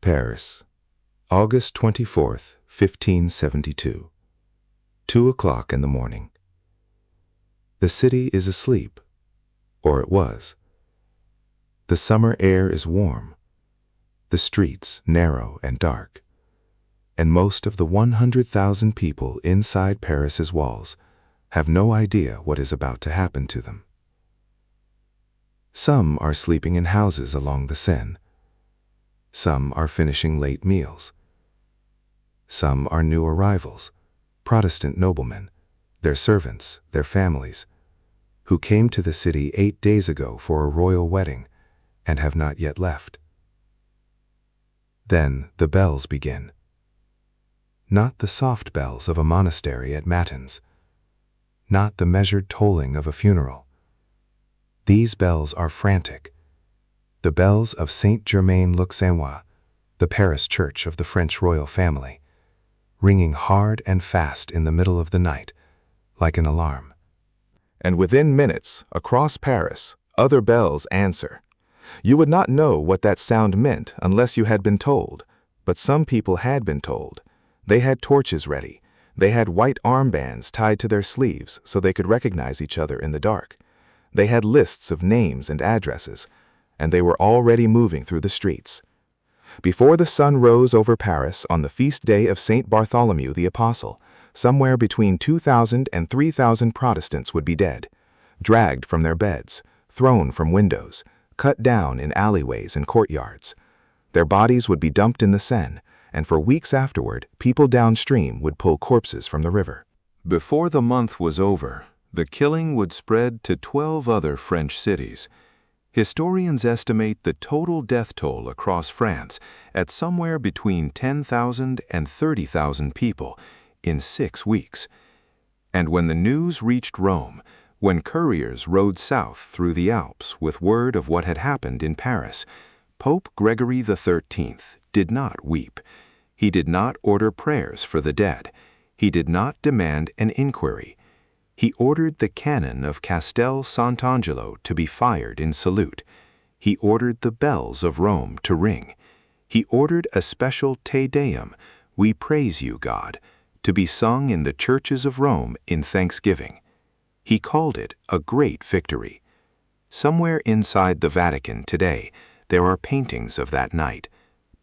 Paris, August 24th, 1572. 2 o'clock in the morning. The city is asleep, or it was. The summer air is warm, the streets narrow and dark, and most of the 100,000 people inside Paris's walls have no idea what is about to happen to them. Some are sleeping in houses along the Seine. Some are finishing late meals. Some are new arrivals, Protestant noblemen, their servants, their families, who came to the city 8 days ago for a royal wedding and have not yet left. Then the bells begin. Not the soft bells of a monastery at matins, not the measured tolling of a funeral. These bells are frantic, the bells of Saint-Germain-l'Auxerrois, the Paris church of the French royal family, ringing hard and fast in the middle of the night, like an alarm. And within minutes, across Paris, other bells answer. You would not know what that sound meant unless you had been told, but some people had been told. They had torches ready. They had white armbands tied to their sleeves so they could recognize each other in the dark. They had lists of names and addresses, and they were already moving through the streets. Before the sun rose over Paris on the feast day of Saint Bartholomew the Apostle, somewhere between 2,000 and 3,000 Protestants would be dead, dragged from their beds, thrown from windows, cut down in alleyways and courtyards. Their bodies would be dumped in the Seine, and for weeks afterward, people downstream would pull corpses from the river. Before the month was over, the killing would spread to 12 other French cities. Historians estimate the total death toll across France at somewhere between 10,000 and 30,000 people in 6 weeks. And when the news reached Rome, when couriers rode south through the Alps with word of what had happened in Paris, Pope Gregory XIII did not weep. He did not order prayers for the dead. He did not demand an inquiry. He ordered the cannon of Castel Sant'Angelo to be fired in salute. He ordered the bells of Rome to ring. He ordered a special Te Deum, "We praise you, God," to be sung in the churches of Rome in thanksgiving. He called it a great victory. Somewhere inside the Vatican today, there are paintings of that night,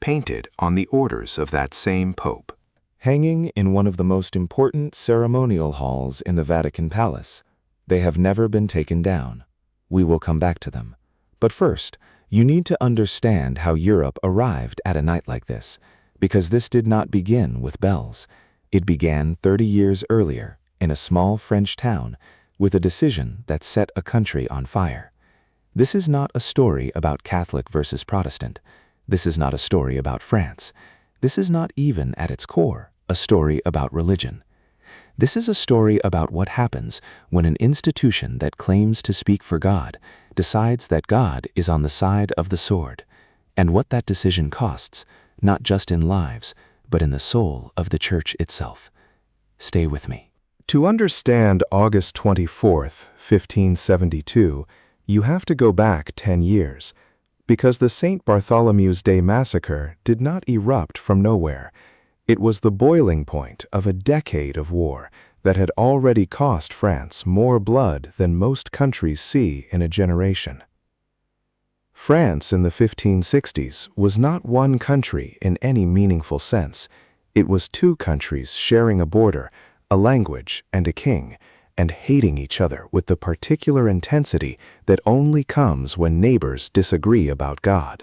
painted on the orders of that same Pope. Hanging in one of the most important ceremonial halls in the Vatican Palace. They have never been taken down. We will come back to them. But first, you need to understand how Europe arrived at a night like this, because this did not begin with bells. It began 30 years earlier in a small French town with a decision that set a country on fire. This is not a story about Catholic versus Protestant. This is not a story about France. This is not even, at its core, a story about religion. This is a story about what happens when an institution that claims to speak for God decides that God is on the side of the sword, and what that decision costs, not just in lives, but in the soul of the Church itself. Stay with me. To understand August 24th, 1572, you have to go back 10 years, because the St. Bartholomew's Day massacre did not erupt from nowhere. It was the boiling point of a decade of war that had already cost France more blood than most countries see in a generation. France in the 1560s was not one country in any meaningful sense. It was 2 countries sharing a border, a language, and a king, and hating each other with the particular intensity that only comes when neighbors disagree about God.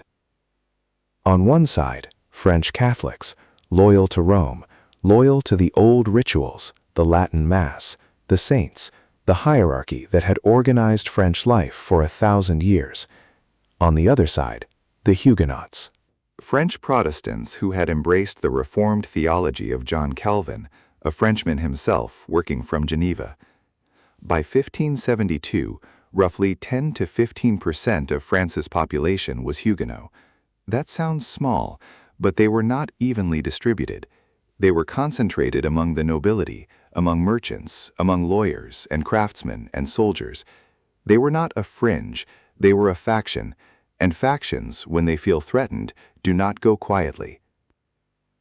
On one side, French Catholics, loyal to Rome, loyal to the old rituals, the Latin Mass, the saints, the hierarchy that had organized French life for 1,000 years. On the other side, the Huguenots. French Protestants who had embraced the Reformed theology of John Calvin, a Frenchman himself working from Geneva. By 1572, roughly 10 to 15% of France's population was Huguenot. That sounds small, but they were not evenly distributed. They were concentrated among the nobility, among merchants, among lawyers and craftsmen and soldiers. They were not a fringe, they were a faction, and factions, when they feel threatened, do not go quietly.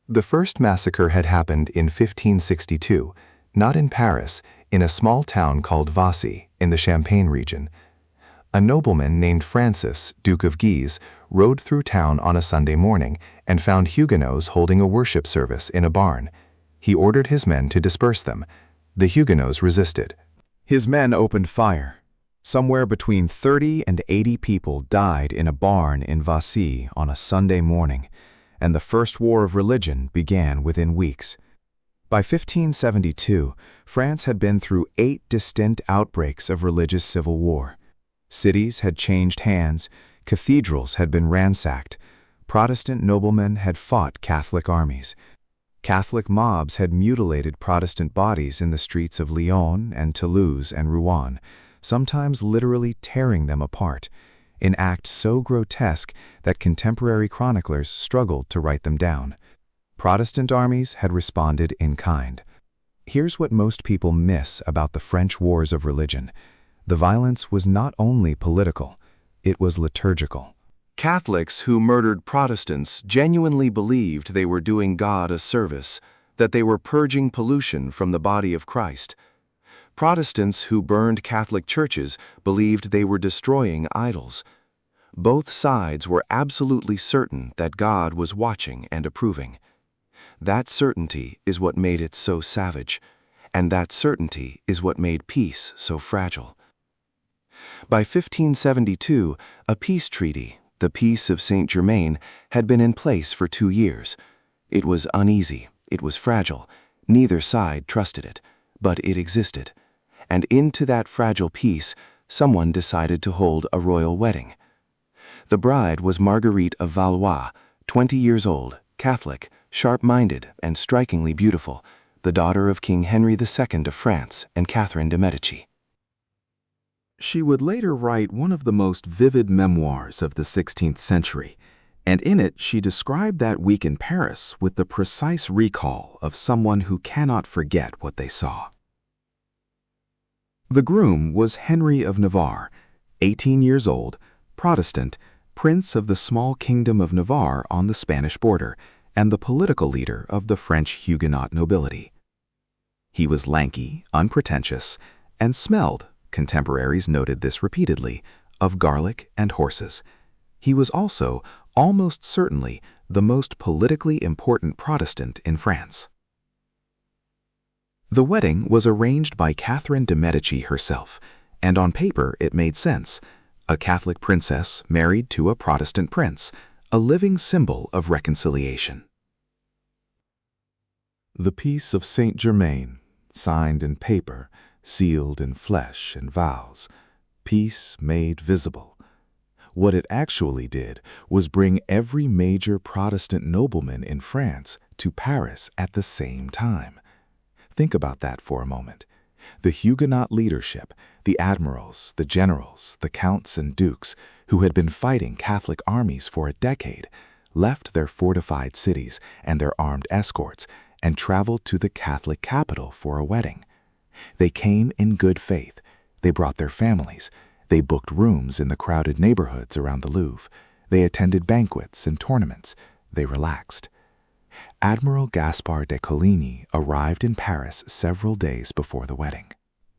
The first massacre had happened in 1562, not in Paris, in a small town called Vassy, in the Champagne region. A nobleman named Francis, Duke of Guise, rode through town on a Sunday morning and found Huguenots holding a worship service in a barn. He ordered his men to disperse them. The Huguenots resisted. His men opened fire. Somewhere between 30 and 80 people died in a barn in Vassy on a Sunday morning, and the First War of Religion began within weeks. By 1572, France had been through 8 distinct outbreaks of religious civil war. Cities had changed hands, cathedrals had been ransacked, Protestant noblemen had fought Catholic armies. Catholic mobs had mutilated Protestant bodies in the streets of Lyon and Toulouse and Rouen, sometimes literally tearing them apart, in acts so grotesque that contemporary chroniclers struggled to write them down. Protestant armies had responded in kind. Here's what most people miss about the French wars of religion. The violence was not only political, it was liturgical. Catholics who murdered Protestants genuinely believed they were doing God a service, that they were purging pollution from the body of Christ. Protestants who burned Catholic churches believed they were destroying idols. Both sides were absolutely certain that God was watching and approving. That certainty is what made it so savage, and that certainty is what made peace so fragile. By 1572, a peace treaty, the Peace of Saint-Germain, had been in place for 2 years. It was uneasy, it was fragile, neither side trusted it, but it existed. And into that fragile peace, someone decided to hold a royal wedding. The bride was Marguerite of Valois, 20 years old, Catholic, sharp-minded, and strikingly beautiful, the daughter of King Henry II of France and Catherine de' Medici. She would later write one of the most vivid memoirs of the 16th century, and in it she described that week in Paris with the precise recall of someone who cannot forget what they saw. The groom was Henry of Navarre, 18 years old, Protestant, prince of the small kingdom of Navarre on the Spanish border, and the political leader of the French Huguenot nobility. He was lanky, unpretentious, and smelled, contemporaries noted this repeatedly, of garlic and horses. He was also, almost certainly, the most politically important Protestant in France. The wedding was arranged by Catherine de' Medici herself, and on paper it made sense. A Catholic princess married to a Protestant prince, a living symbol of reconciliation. The Peace of Saint-Germain, signed in paper, sealed in flesh and vows, peace made visible. What it actually did was bring every major Protestant nobleman in France to Paris at the same time. Think about that for a moment. The Huguenot leadership, the admirals, the generals, the counts and dukes, who had been fighting Catholic armies for a decade, left their fortified cities and their armed escorts and traveled to the Catholic capital for a wedding. They came in good faith. They brought their families. They booked rooms in the crowded neighborhoods around the Louvre. They attended banquets and tournaments. They relaxed. Admiral Gaspard de Coligny arrived in Paris several days before the wedding.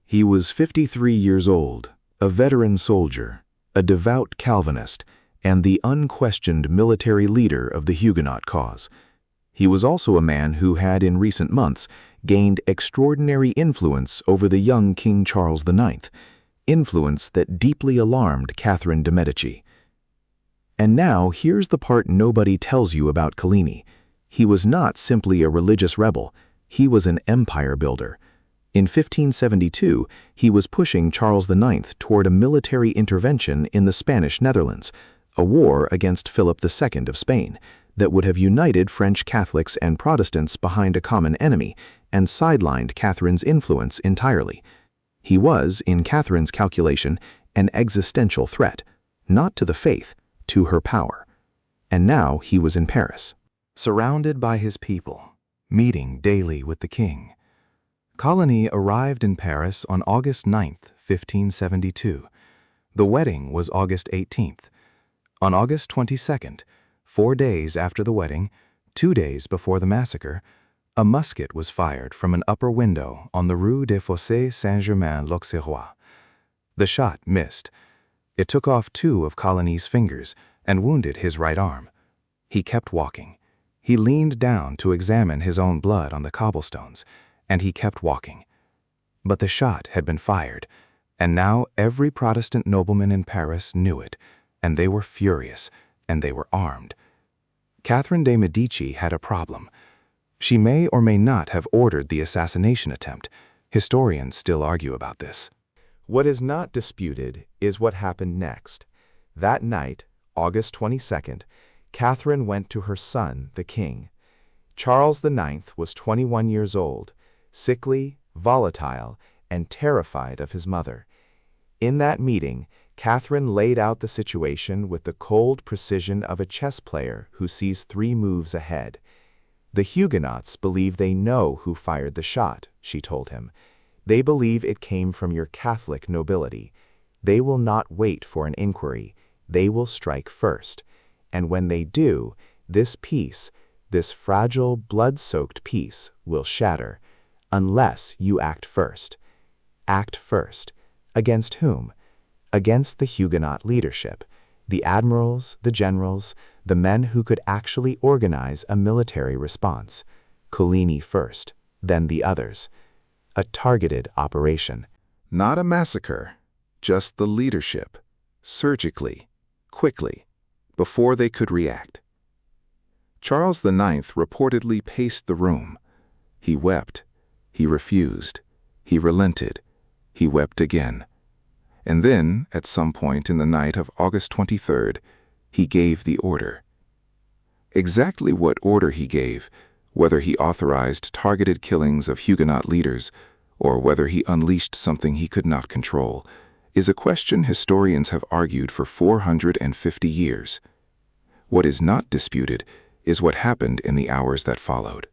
He was 53 years old, a veteran soldier, a devout Calvinist, and the unquestioned military leader of the Huguenot cause. He was also a man who had in recent months gained extraordinary influence over the young King Charles IX, influence that deeply alarmed Catherine de' Medici. And now here's the part nobody tells you about Coligny. He was not simply a religious rebel, he was an empire builder. In 1572, he was pushing Charles IX toward a military intervention in the Spanish Netherlands, a war against Philip II of Spain, that would have united French Catholics and Protestants behind a common enemy and sidelined Catherine's influence entirely. He was, in Catherine's calculation, an existential threat, not to the faith, to her power. And now he was in Paris, surrounded by his people, meeting daily with the king. Coligny arrived in Paris on August 9, 1572. The wedding was August 18th. On August 22nd, 4 days after the wedding, 2 days before the massacre, a musket was fired from an upper window on the Rue des Fossés Saint-Germain-l'Auxerrois. The shot missed. It took off 2 of Coligny's fingers and wounded his right arm. He kept walking. He leaned down to examine his own blood on the cobblestones, and he kept walking. But the shot had been fired, and now every Protestant nobleman in Paris knew it, and they were furious, and they were armed. Catherine de' Medici had a problem. She may or may not have ordered the assassination attempt. Historians still argue about this. What is not disputed is what happened next. That night, August 22nd, Catherine went to her son, the king. Charles IX was 21 years old, sickly, volatile, and terrified of his mother. In that meeting, Catherine laid out the situation with the cold precision of a chess player who sees 3 moves ahead. The Huguenots believe they know who fired the shot, she told him. They believe it came from your Catholic nobility. They will not wait for an inquiry. They will strike first. And when they do, this peace, this fragile, blood-soaked peace, will shatter, unless you act first. Act first. Against whom? Against the Huguenot leadership, the admirals, the generals, the men who could actually organize a military response. Coligny first, then the others. A targeted operation. Not a massacre, just the leadership, surgically, quickly, before they could react. Charles IX reportedly paced the room. He wept. He refused. He relented. He wept again. And then, at some point in the night of August 23rd, he gave the order. Exactly what order he gave, whether he authorized targeted killings of Huguenot leaders, or whether he unleashed something he could not control, is a question historians have argued for 450 years. What is not disputed is what happened in the hours that followed.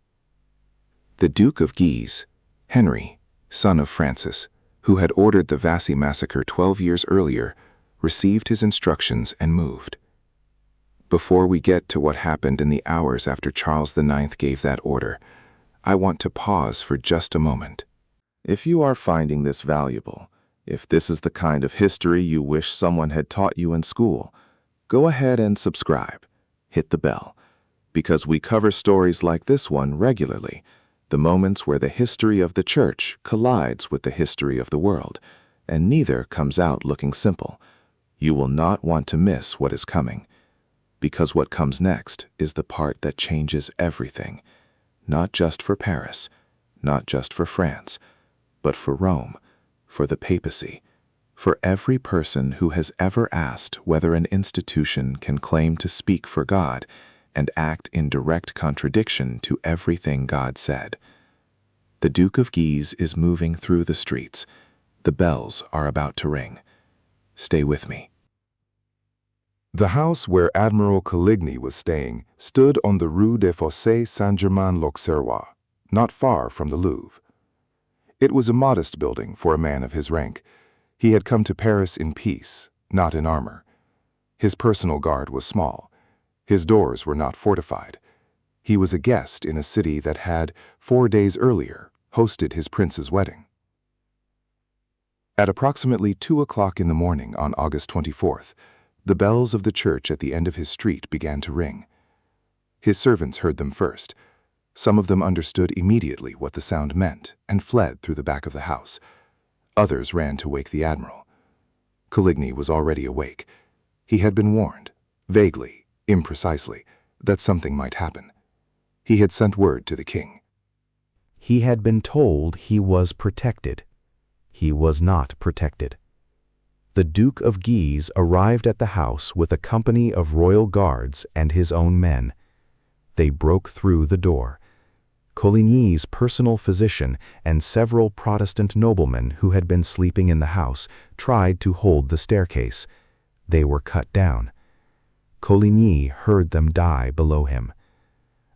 The Duke of Guise, Henry, son of Francis, who had ordered the Vassy massacre 12 years earlier, received his instructions and moved. Before we get to what happened in the hours after Charles IX gave that order, I want to pause for just a moment. If you are finding this valuable, if this is the kind of history you wish someone had taught you in school, go ahead and subscribe. Hit the bell, because we cover stories like this one regularly, the moments where the history of the Church collides with the history of the world, and neither comes out looking simple. You will not want to miss what is coming, because what comes next is the part that changes everything, not just for Paris, not just for France, but for Rome, for the papacy, for every person who has ever asked whether an institution can claim to speak for God and act in direct contradiction to everything God said. The Duke of Guise is moving through the streets. The bells are about to ring. Stay with me. The house where Admiral Coligny was staying stood on the Rue des Fossés Saint-Germain-l'Auxerrois, not far from the Louvre. It was a modest building for a man of his rank. He had come to Paris in peace, not in armor. His personal guard was small. His doors were not fortified. He was a guest in a city that had, 4 days earlier, hosted his prince's wedding. At approximately 2 o'clock in the morning on August 24th, the bells of the church at the end of his street began to ring. His servants heard them first. Some of them understood immediately what the sound meant and fled through the back of the house. Others ran to wake the admiral. Coligny was already awake. He had been warned, vaguely, imprecisely, that something might happen. He had sent word to the king. He had been told he was protected. He was not protected. The Duke of Guise arrived at the house with a company of royal guards and his own men. They broke through the door. Coligny's personal physician and several Protestant noblemen who had been sleeping in the house tried to hold the staircase. They were cut down. Coligny heard them die below him.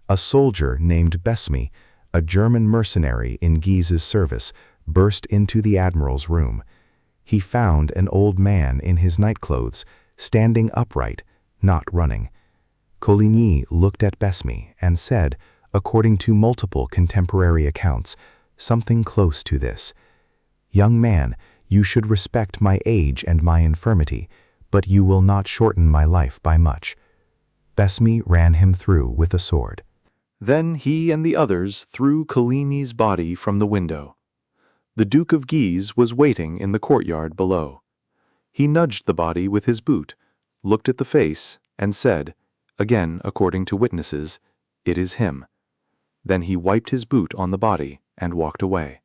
A soldier named Besme, a German mercenary in Guise's service, burst into the admiral's room. He found an old man in his nightclothes, standing upright, not running. Coligny looked at Besme and said, according to multiple contemporary accounts, something close to this: "Young man, you should respect my age and my infirmity, but you will not shorten my life by much." Besme ran him through with a sword. Then he and the others threw Coligny's body from the window. The Duke of Guise was waiting in the courtyard below. He nudged the body with his boot, looked at the face, and said, again according to witnesses, "It is him." Then he wiped his boot on the body and walked away.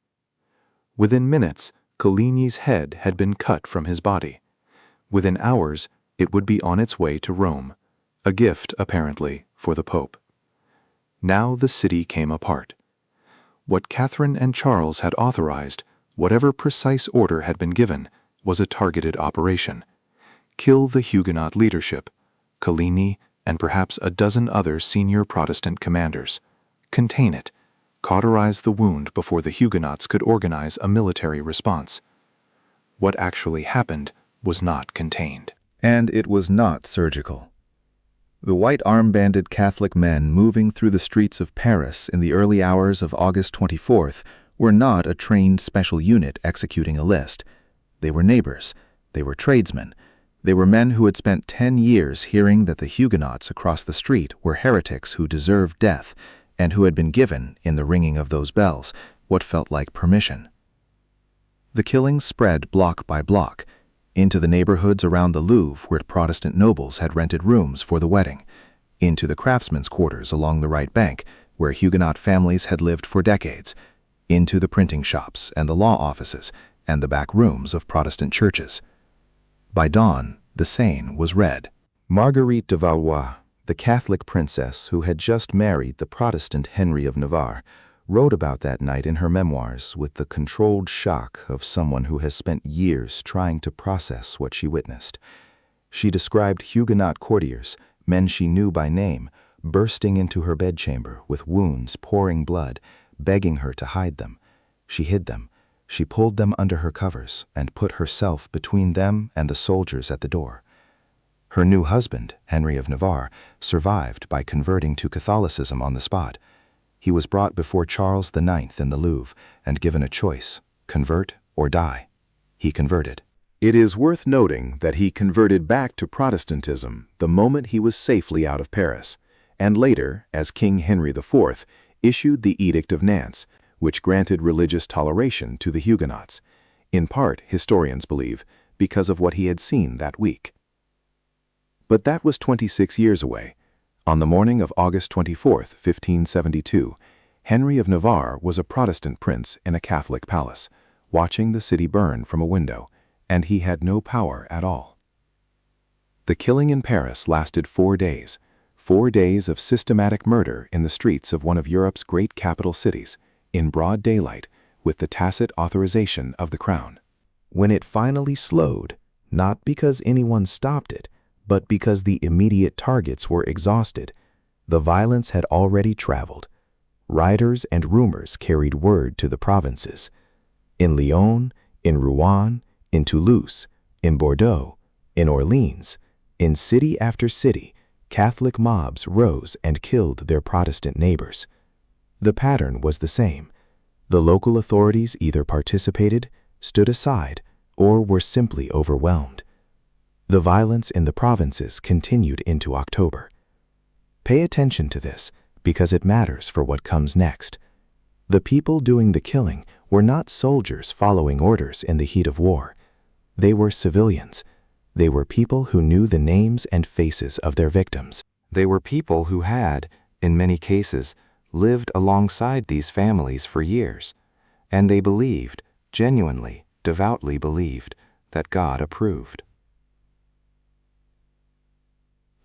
Within minutes, Coligny's head had been cut from his body. Within hours, it would be on its way to Rome, a gift, apparently, for the Pope. Now the city came apart. What Catherine and Charles had authorized, whatever precise order had been given, was a targeted operation. Kill the Huguenot leadership, Coligny, and perhaps a dozen other senior Protestant commanders. Contain it. Cauterize the wound before the Huguenots could organize a military response. What actually happened was not contained. And it was not surgical. The white armbanded Catholic men moving through the streets of Paris in the early hours of August 24th were not a trained special unit executing a list. They were neighbors. They were tradesmen. They were men who had spent 10 years hearing that the Huguenots across the street were heretics who deserved death, and who had been given, in the ringing of those bells, what felt like permission. The killings spread block by block, into the neighborhoods around the Louvre where Protestant nobles had rented rooms for the wedding, into the craftsmen's quarters along the right bank where Huguenot families had lived for decades, into the printing shops and the law offices and the back rooms of Protestant churches. By dawn, the Seine was red. Marguerite de Valois, the Catholic princess who had just married the Protestant Henry of Navarre, wrote about that night in her memoirs with the controlled shock of someone who has spent years trying to process what she witnessed. She described Huguenot courtiers, men she knew by name, bursting into her bedchamber with wounds pouring blood, begging her to hide them. She hid them. She pulled them under her covers and put herself between them and the soldiers at the door. Her new husband, Henry of Navarre, survived by converting to Catholicism on the spot. He was brought before Charles IX in the Louvre and given a choice, convert or die. He converted. It is worth noting that he converted back to Protestantism the moment he was safely out of Paris, and later, as King Henry IV, issued the Edict of Nantes, which granted religious toleration to the Huguenots, in part, historians believe, because of what he had seen that week. But that was 26 years away. On the morning of August 24, 1572, Henry of Navarre was a Protestant prince in a Catholic palace, watching the city burn from a window, and he had no power at all. The killing in Paris lasted 4 days, 4 days of systematic murder in the streets of one of Europe's great capital cities, in broad daylight, with the tacit authorization of the Crown. When it finally slowed, not because anyone stopped it, but because the immediate targets were exhausted, the violence had already traveled. Riders and rumors carried word to the provinces. In Lyon, in Rouen, in Toulouse, in Bordeaux, in Orleans, in city after city, Catholic mobs rose and killed their Protestant neighbors. The pattern was the same. The local authorities either participated, stood aside, or were simply overwhelmed. The violence in the provinces continued into October. Pay attention to this, because it matters for what comes next. The people doing the killing were not soldiers following orders in the heat of war. They were civilians. They were people who knew the names and faces of their victims. They were people who had, in many cases, lived alongside these families for years, and they believed, genuinely, devoutly believed, that God approved.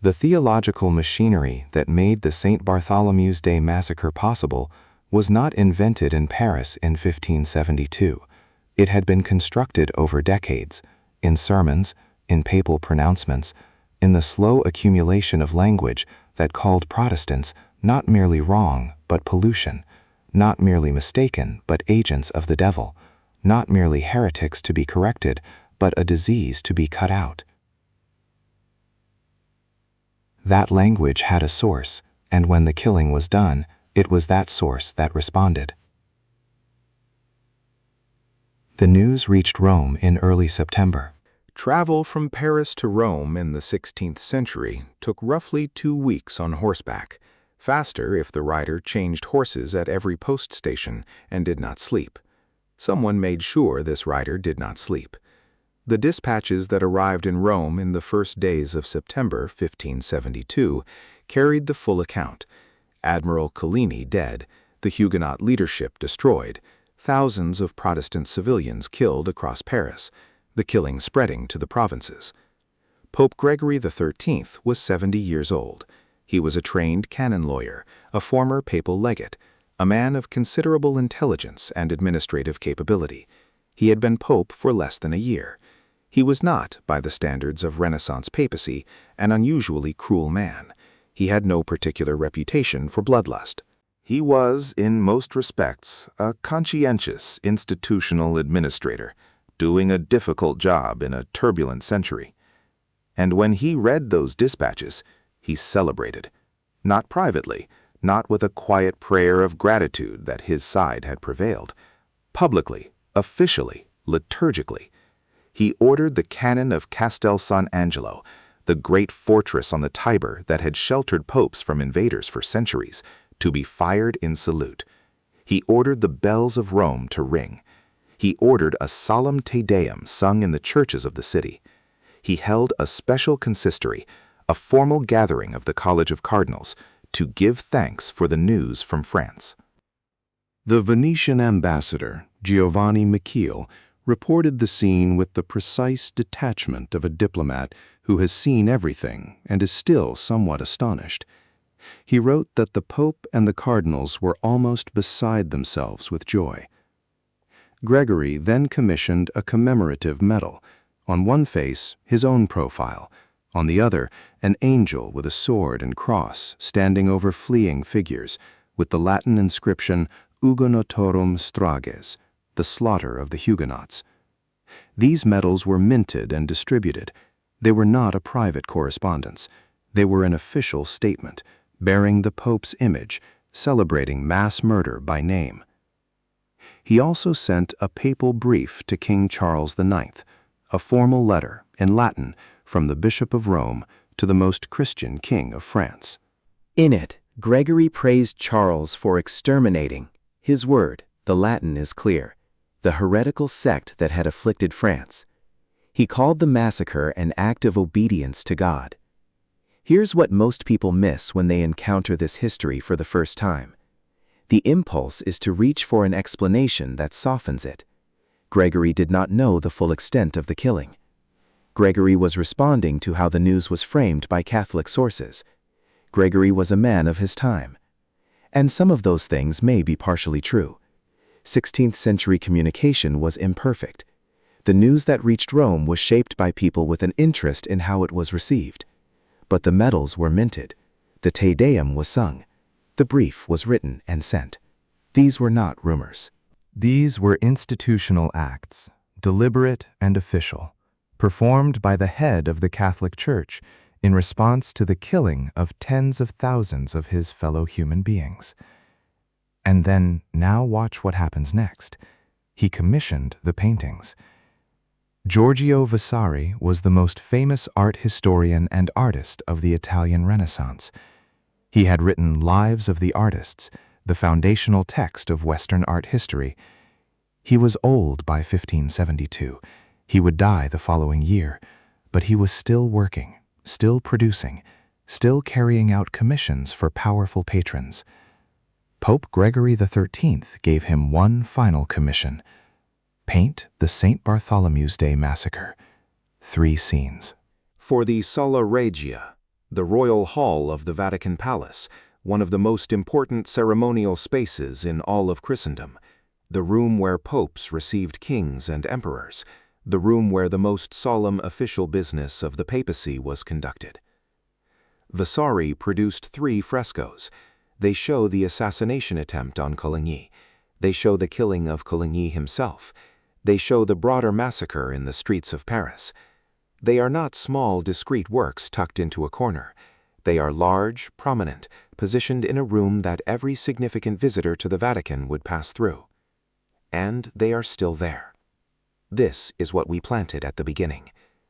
The theological machinery that made the St. Bartholomew's Day massacre possible was not invented in Paris in 1572. It had been constructed over decades, in sermons, in papal pronouncements, in the slow accumulation of language that called Protestants not merely wrong, but pollution, not merely mistaken, but agents of the devil, not merely heretics to be corrected, but a disease to be cut out. That language had a source, and when the killing was done, it was that source that responded. The news reached Rome in early September. Travel from Paris to Rome in the 16th century took roughly 2 weeks on horseback, faster if the rider changed horses at every post station and did not sleep. Someone made sure this rider did not sleep. The dispatches that arrived in Rome in the first days of September 1572 carried the full account. Admiral Coligny dead, the Huguenot leadership destroyed, thousands of Protestant civilians killed across Paris, the killing spreading to the provinces. Pope Gregory XIII was 70 years old. He was a trained canon lawyer, a former papal legate, a man of considerable intelligence and administrative capability. He had been pope for less than a year. He was not, by the standards of Renaissance papacy, an unusually cruel man. He had no particular reputation for bloodlust. He was, in most respects, a conscientious institutional administrator, doing a difficult job in a turbulent century. And when he read those dispatches, he celebrated. Not privately, not with a quiet prayer of gratitude that his side had prevailed. Publicly, officially, liturgically. He ordered the cannon of Castel San Angelo, the great fortress on the Tiber that had sheltered popes from invaders for centuries, to be fired in salute. He ordered the bells of Rome to ring. He ordered a solemn Te Deum sung in the churches of the city. He held a special consistory, a formal gathering of the College of Cardinals, to give thanks for the news from France. The Venetian ambassador, Giovanni Michiel, reported the scene with the precise detachment of a diplomat who has seen everything and is still somewhat astonished. He wrote that the Pope and the cardinals were almost beside themselves with joy. Gregory then commissioned a commemorative medal, on one face his own profile, on the other an angel with a sword and cross standing over fleeing figures, with the Latin inscription Huguenotorum Strages, the slaughter of the Huguenots. These medals were minted and distributed. They were not a private correspondence. They were an official statement, bearing the Pope's image, celebrating mass murder by name. He also sent a papal brief to King Charles IX, a formal letter, in Latin, from the Bishop of Rome to the most Christian king of France. In it, Gregory praised Charles for exterminating, his word, the Latin is clear, the heretical sect that had afflicted France. He called the massacre an act of obedience to God. Here's what most people miss when they encounter this history for the first time. The impulse is to reach for an explanation that softens it. Gregory did not know the full extent of the killing. Gregory was responding to how the news was framed by Catholic sources. Gregory was a man of his time. And some of those things may be partially true. 16th century communication was imperfect. The news that reached Rome was shaped by people with an interest in how it was received. But the medals were minted. The Te Deum was sung. The brief was written and sent. These were not rumors. These were institutional acts, deliberate and official, performed by the head of the Catholic Church in response to the killing of tens of thousands of his fellow human beings. And then, now watch what happens next. He commissioned the paintings. Giorgio Vasari was the most famous art historian and artist of the Italian Renaissance. He had written Lives of the Artists, the foundational text of Western art history. He was old by 1572. He would die the following year, but he was still working, still producing, still carrying out commissions for powerful patrons. Pope Gregory XIII gave him one final commission: paint the St. Bartholomew's Day Massacre. 3 scenes. For the Sala Regia, the Royal Hall of the Vatican Palace, one of the most important ceremonial spaces in all of Christendom, the room where popes received kings and emperors, the room where the most solemn official business of the papacy was conducted. Vasari produced 3 frescoes. They show the assassination attempt on Coligny. They show the killing of Coligny himself. They show the broader massacre in the streets of Paris. They are not small, discreet works tucked into a corner. They are large, prominent, positioned in a room that every significant visitor to the Vatican would pass through. And they are still there. This is what we planted at the beginning.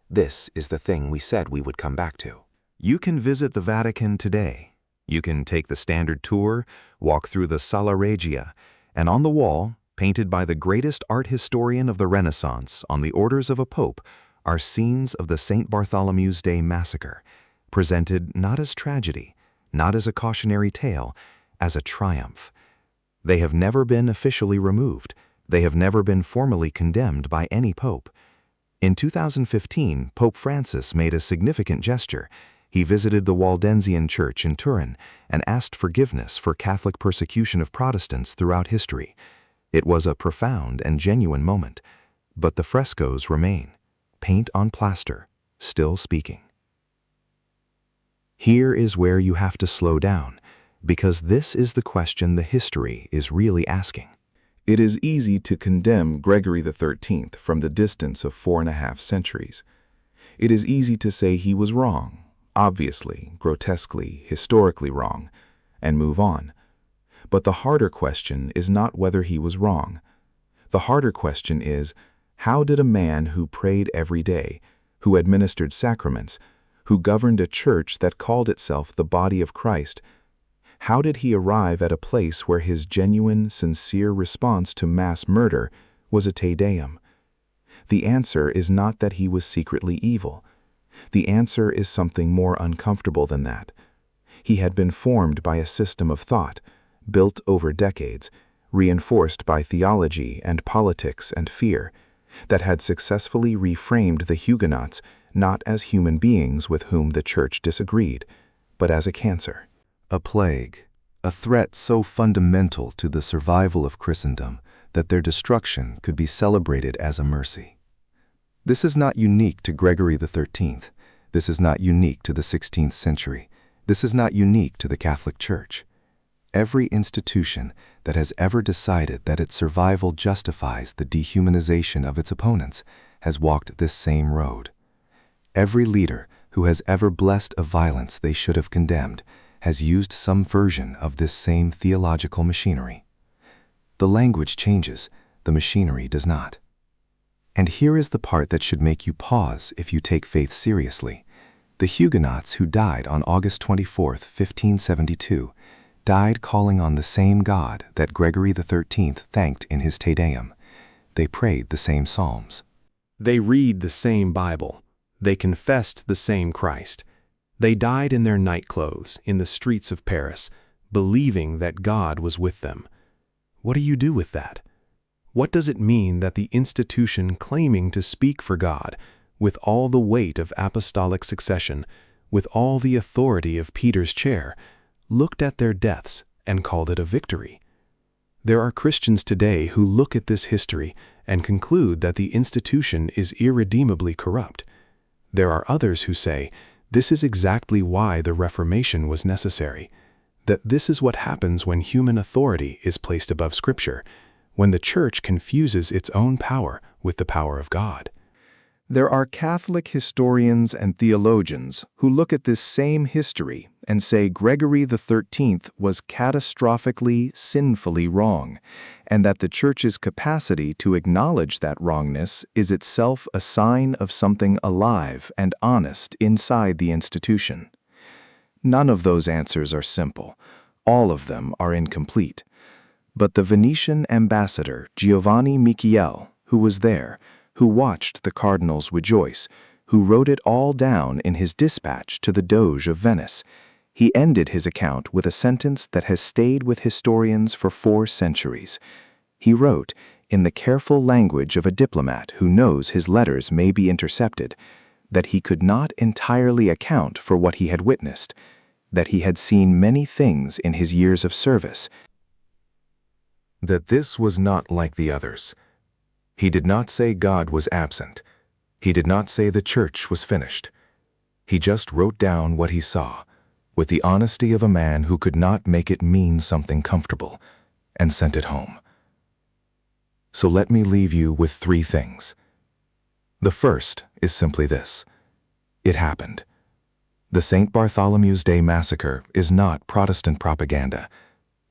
This is the thing we said we would come back to. You can visit the Vatican today. You can take the standard tour, walk through the Sala Regia, and on the wall, painted by the greatest art historian of the Renaissance on the orders of a pope, are scenes of the St. Bartholomew's Day Massacre, presented not as tragedy, not as a cautionary tale, as a triumph. They have never been officially removed. They have never been formally condemned by any pope. In 2015, Pope Francis made a significant gesture. He visited the Waldensian Church in Turin and asked forgiveness for Catholic persecution of Protestants throughout history. It was a profound and genuine moment, but the frescoes remain, paint on plaster, still speaking. Here is where you have to slow down, because this is the question the history is really asking. It is easy to condemn Gregory XIII from the distance of 4.5 centuries. It is easy to say he was wrong, obviously, grotesquely, historically wrong, and move on. But the harder question is not whether he was wrong. The harder question is, how did a man who prayed every day, who administered sacraments, who governed a church that called itself the body of Christ, how did he arrive at a place where his genuine, sincere response to mass murder was a Te Deum? The answer is not that he was secretly evil. The answer is something more uncomfortable than that. He had been formed by a system of thought, built over decades, reinforced by theology and politics and fear, that had successfully reframed the Huguenots not as human beings with whom the Church disagreed, but as a cancer. A plague, a threat so fundamental to the survival of Christendom that their destruction could be celebrated as a mercy. This is not unique to Gregory XIII. This is not unique to the 16th century. This is not unique to the Catholic Church. Every institution that has ever decided that its survival justifies the dehumanization of its opponents has walked this same road. Every leader who has ever blessed a violence they should have condemned has used some version of this same theological machinery. The language changes, the machinery does not. And here is the part that should make you pause if you take faith seriously. The Huguenots who died on August 24, 1572, died calling on the same God that Gregory XIII thanked in his Te Deum. They prayed the same psalms. They read the same Bible. They confessed the same Christ. They died in their nightclothes in the streets of Paris, believing that God was with them. What do you do with that? What does it mean that the institution claiming to speak for God, with all the weight of apostolic succession, with all the authority of Peter's chair, looked at their deaths and called it a victory? There are Christians today who look at this history and conclude that the institution is irredeemably corrupt. There are others who say, this is exactly why the Reformation was necessary, that this is what happens when human authority is placed above Scripture, when the Church confuses its own power with the power of God. There are Catholic historians and theologians who look at this same history and say Gregory XIII was catastrophically, sinfully wrong, and that the Church's capacity to acknowledge that wrongness is itself a sign of something alive and honest inside the institution. None of those answers are simple. All of them are incomplete. But the Venetian ambassador Giovanni Michiel, who was there, who watched the cardinals rejoice, who wrote it all down in his dispatch to the Doge of Venice, he ended his account with a sentence that has stayed with historians for 4 centuries. He wrote, in the careful language of a diplomat who knows his letters may be intercepted, that he could not entirely account for what he had witnessed, that he had seen many things in his years of service, that this was not like the others. He did not say God was absent. He did not say the Church was finished. He just wrote down what he saw, with the honesty of a man who could not make it mean something comfortable, and sent it home. So let me leave you with 3 things. The first is simply this. It happened. The St. Bartholomew's Day Massacre is not Protestant propaganda.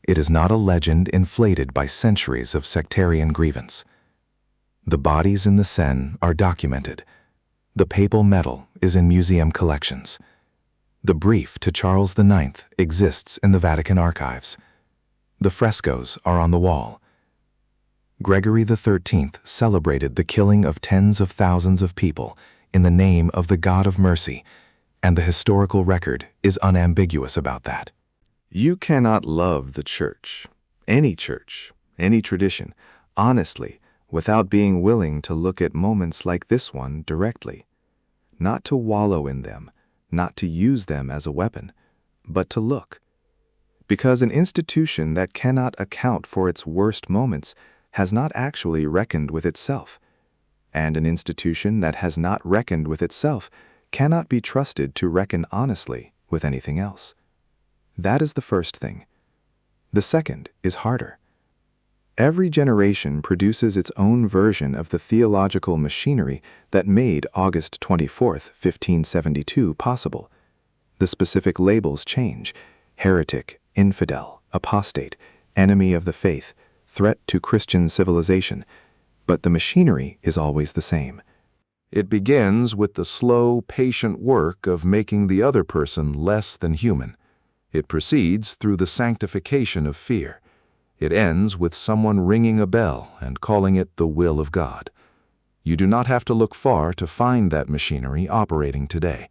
It is not a legend inflated by centuries of sectarian grievance. The bodies in the Seine are documented. The papal medal is in museum collections. The brief to Charles IX exists in the Vatican archives. The frescoes are on the wall. Gregory XIII celebrated the killing of tens of thousands of people in the name of the God of mercy, and the historical record is unambiguous about that. You cannot love the church, any tradition, honestly, without being willing to look at moments like this one directly. Not to wallow in them, not to use them as a weapon, but to look. Because an institution that cannot account for its worst moments has not actually reckoned with itself, and an institution that has not reckoned with itself cannot be trusted to reckon honestly with anything else. That is the first thing. The second is harder. Every generation produces its own version of the theological machinery that made August 24th, 1572 possible. The specific labels change: heretic, infidel, apostate, enemy of the faith, threat to Christian civilization, but the machinery is always the same. It begins with the slow, patient work of making the other person less than human. It proceeds through the sanctification of fear. It ends with someone ringing a bell and calling it the will of God. You do not have to look far to find that machinery operating today,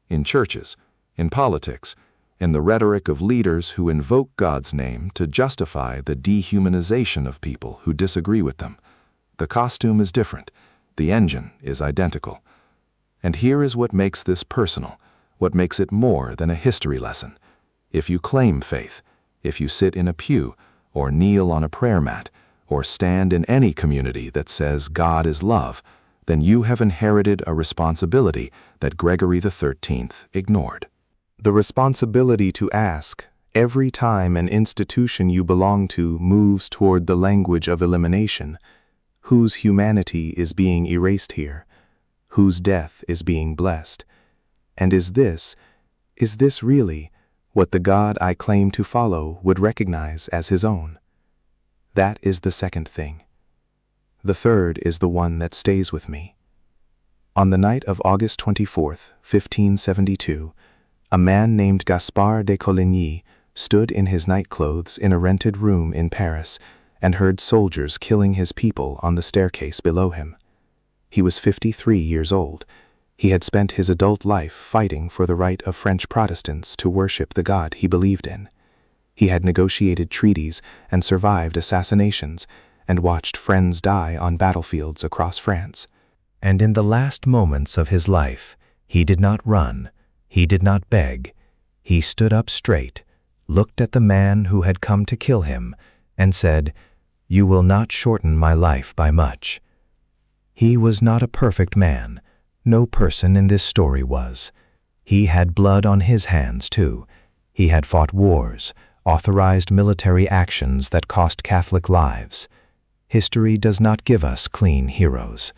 in churches, in politics, in the rhetoric of leaders who invoke God's name to justify the dehumanization of people who disagree with them. The costume is different. The engine is identical. And here is what makes this personal, what makes it more than a history lesson. If you claim faith, if you sit in a pew, or kneel on a prayer mat, or stand in any community that says God is love, then you have inherited a responsibility that Gregory XIII ignored. The responsibility to ask, every time an institution you belong to moves toward the language of elimination, whose humanity is being erased here, whose death is being blessed, and is this really what the God I claim to follow would recognize as his own? That is the second thing. The third is the one that stays with me. On the night of August 24th, 1572, a man named Gaspard de Coligny stood in his nightclothes in a rented room in Paris and heard soldiers killing his people on the staircase below him. He was 53 years old. He had spent his adult life fighting for the right of French Protestants to worship the God he believed in. He had negotiated treaties and survived assassinations and watched friends die on battlefields across France. And in the last moments of his life, he did not run, he did not beg. He stood up straight, looked at the man who had come to kill him, and said, "You will not shorten my life by much." He was not a perfect man. No person in this story was. He had blood on his hands, too. He had fought wars, authorized military actions that cost Catholic lives. History does not give us clean heroes.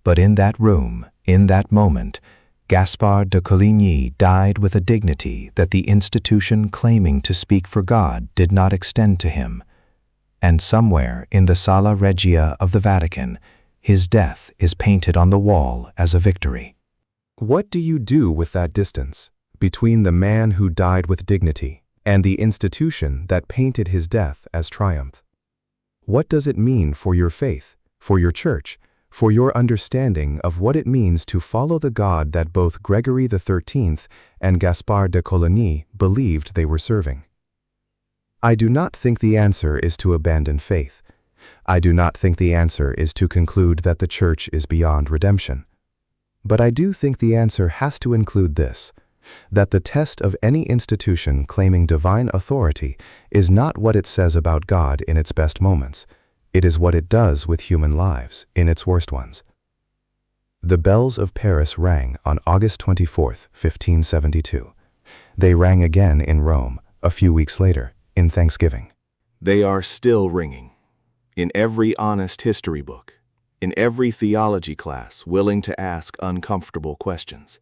But in that room, in that moment, Gaspard de Coligny died with a dignity that the institution claiming to speak for God did not extend to him. And somewhere in the Sala Regia of the Vatican, his death is painted on the wall as a victory. What do you do with that distance between the man who died with dignity and the institution that painted his death as triumph? What does it mean for your faith, for your church, for your understanding of what it means to follow the God that both Gregory XIII and Gaspard de Coligny believed they were serving? I do not think the answer is to abandon faith. I do not think the answer is to conclude that the church is beyond redemption. But I do think the answer has to include this, that the test of any institution claiming divine authority is not what it says about God in its best moments. It is what it does with human lives in its worst ones. The bells of Paris rang on August 24th, 1572. They rang again in Rome a few weeks later, in Thanksgiving. They are still ringing. In every honest history book, in every theology class willing to ask uncomfortable questions.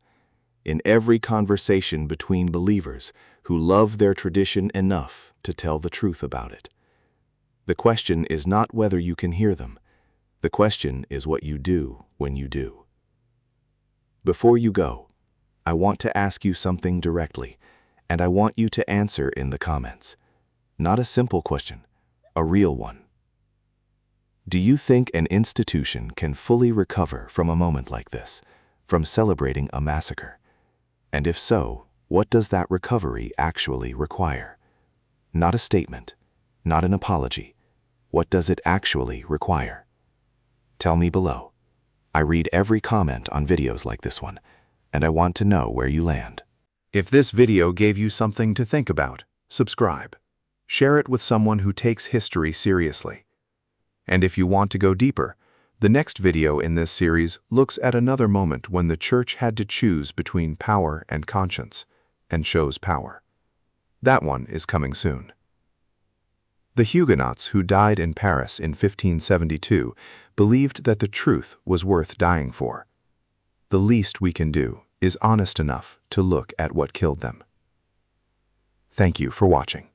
in every conversation between believers who love their tradition enough to tell the truth about it. The question is not whether you can hear them. The question is what you do when you do. Before you go, I want to ask you something directly, and I want you to answer in the comments. Not a simple question, a real one. Do you think an institution can fully recover from a moment like this, from celebrating a massacre? And if so, what does that recovery actually require? Not a statement, not an apology. What does it actually require? Tell me below. I read every comment on videos like this one, and I want to know where you land. If this video gave you something to think about, subscribe. Share it with someone who takes history seriously. And if you want to go deeper, the next video in this series looks at another moment when the Church had to choose between power and conscience, and chose power. That one is coming soon. The Huguenots who died in Paris in 1572 believed that the truth was worth dying for. The least we can do is honest enough to look at what killed them. Thank you for watching.